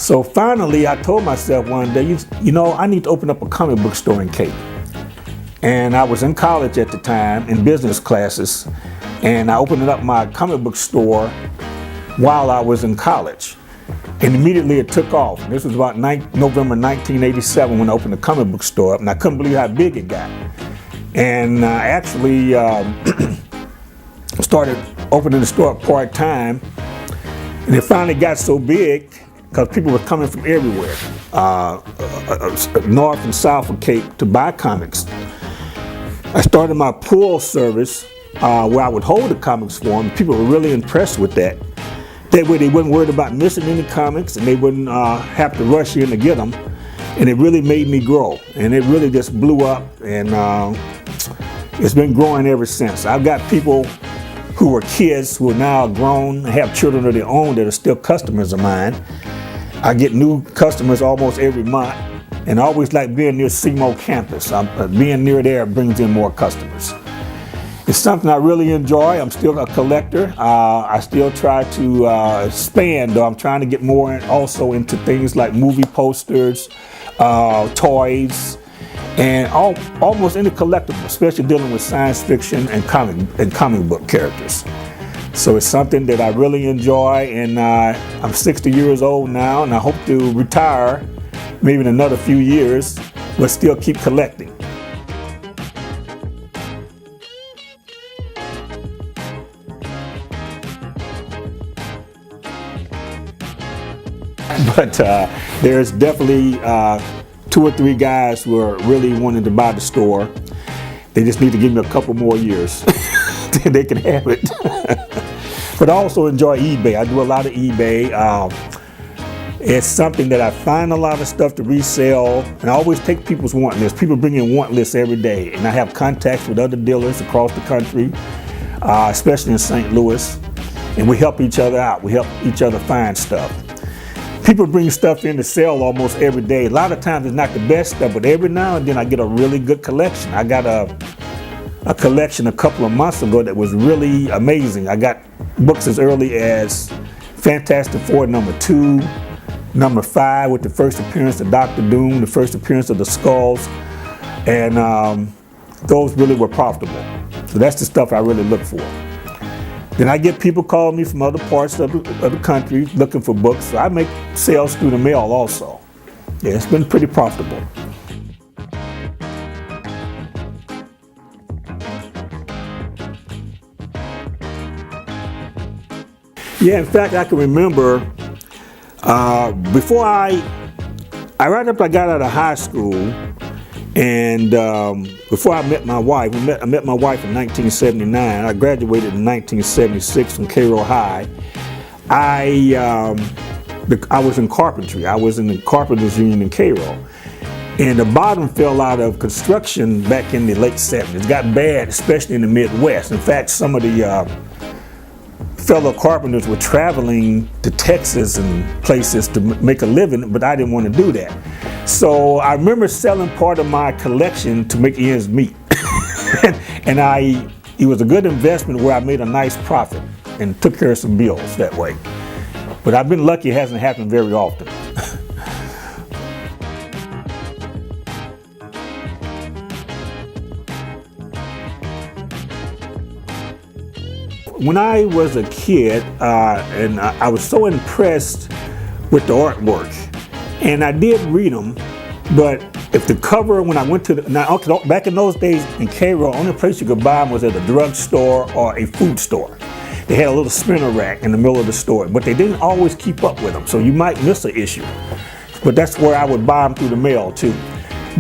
So finally, I told myself one day, you know, I need to open up a comic book store in Cape. And I was in college at the time, in business classes, and I opened up my comic book store while I was in college. And immediately it took off. This was about November 1987 when I opened the comic book store up, and I couldn't believe how big it got. And I actually started opening the store up part-time, and it finally got so big because people were coming from everywhere, north and south of Cape, to buy comics. I started my pull service where I would hold the comics for them. People were really impressed with that. That way they wasn't worried about missing any comics, and they wouldn't have to rush in to get them. And it really made me grow, and it really just blew up, and it's been growing ever since. I've got people who were kids who are now grown, have children of their own that are still customers of mine. I get new customers almost every month, and I always like being near SEMO campus. Being near there brings in more customers. It's something I really enjoy. I'm still a collector. I still try to expand, though. I'm trying to get more also into things like movie posters, toys, and almost any collectible, especially dealing with science fiction and comic book characters. So it's something that I really enjoy, and I'm 60 years old now, and I hope to retire maybe in another few years, but still keep collecting. But there's definitely 2 or 3 guys who are really wanting to buy the store. They just need to give me a couple more years. They can have it. But I also enjoy eBay. I do a lot of eBay. It's something that I find a lot of stuff to resell, and I always take people's want lists. People bring in want lists every day, and I have contacts with other dealers across the country, especially in St. Louis, and we help each other out. We help each other find stuff. People bring stuff in to sell almost every day. A lot of times it's not the best stuff, but every now and then I get a really good collection. I got a collection a couple of months ago that was really amazing. I got books as early as Fantastic Four #2, #5 with the first appearance of Dr. Doom, the first appearance of the Skulls, and those really were profitable. So that's the stuff I really look for. Then I get people calling me from other parts of the country looking for books. So I make sales through the mail also. Yeah, it's been pretty profitable. Yeah, in fact, I can remember before right after I got out of high school, and before I met my wife, I met my wife in 1979. I graduated in 1976 from Cairo High. I was in carpentry. I was in the Carpenters Union in Cairo. And the bottom fell out of construction back in the late 70s. It got bad, especially in the Midwest. In fact, some of the fellow carpenters were traveling to Texas and places to make a living, but I didn't want to do that. So I remember selling part of my collection to make ends meet. And it was a good investment where I made a nice profit and took care of some bills that way. But I've been lucky, it hasn't happened very often. When I was a kid, and I was so impressed with the artwork, and I did read them, but if the cover, when I went to back in those days in Cairo, the only place you could buy them was at a drugstore or a food store. They had a little spinner rack in the middle of the store, but they didn't always keep up with them, so you might miss an issue. But that's where I would buy them through the mail too.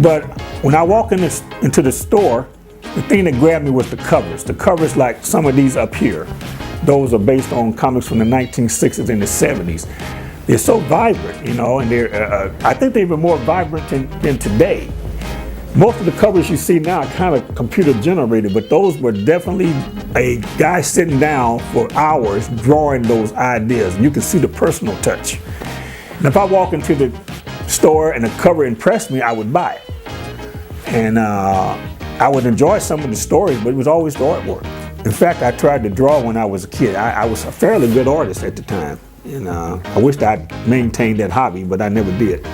But when I walk into the store, the thing that grabbed me was the covers. The covers like some of these up here. Those are based on comics from the 1960s and the 70s. They're so vibrant, you know, and I think they're even more vibrant than today. Most of the covers you see now are kind of computer generated, but those were definitely a guy sitting down for hours drawing those ideas. You can see the personal touch. And if I walk into the store and the cover impressed me, I would buy it. And I would enjoy some of the stories, but it was always the artwork. In fact, I tried to draw when I was a kid. I was a fairly good artist at the time. And I wished I'd maintained that hobby, but I never did.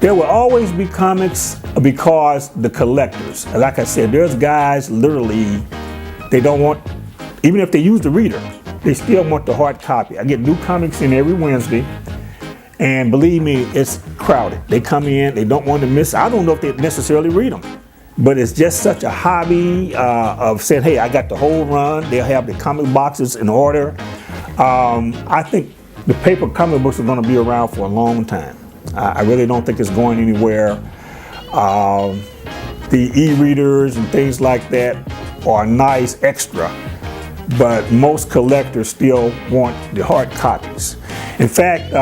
There will always be comics because the collectors. Like I said, there's guys literally, they don't want, even if they use the reader, they still want the hard copy. I get new comics in every Wednesday, and believe me, it's crowded. They come in, they don't want to miss. I don't know if they necessarily read them, but it's just such a hobby of saying, hey, I got the whole run. They'll have the comic boxes in order. I think the paper comic books are going to be around for a long time. I really don't think it's going anywhere. The e-readers and things like that are nice extra, but most collectors still want the hard copies. In fact,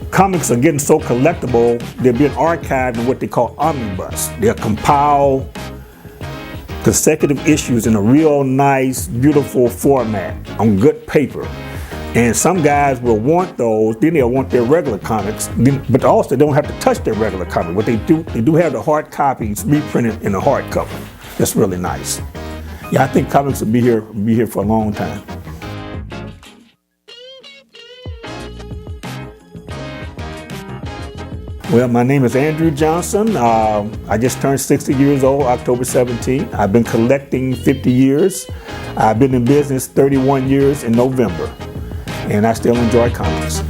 comics are getting so collectible, they're being archived in what they call omnibus. They'll compile consecutive issues in a real nice, beautiful format on good paper. And some guys will want those, then they'll want their regular comics, but also they don't have to touch their regular comic. What they do have the hard copies reprinted in a hardcover. That's really nice. Yeah, I think comics will be here for a long time. Well, my name is Andrew Johnson. I just turned 60 years old, October 17. I've been collecting 50 years. I've been in business 31 years in November, and I still enjoy comics.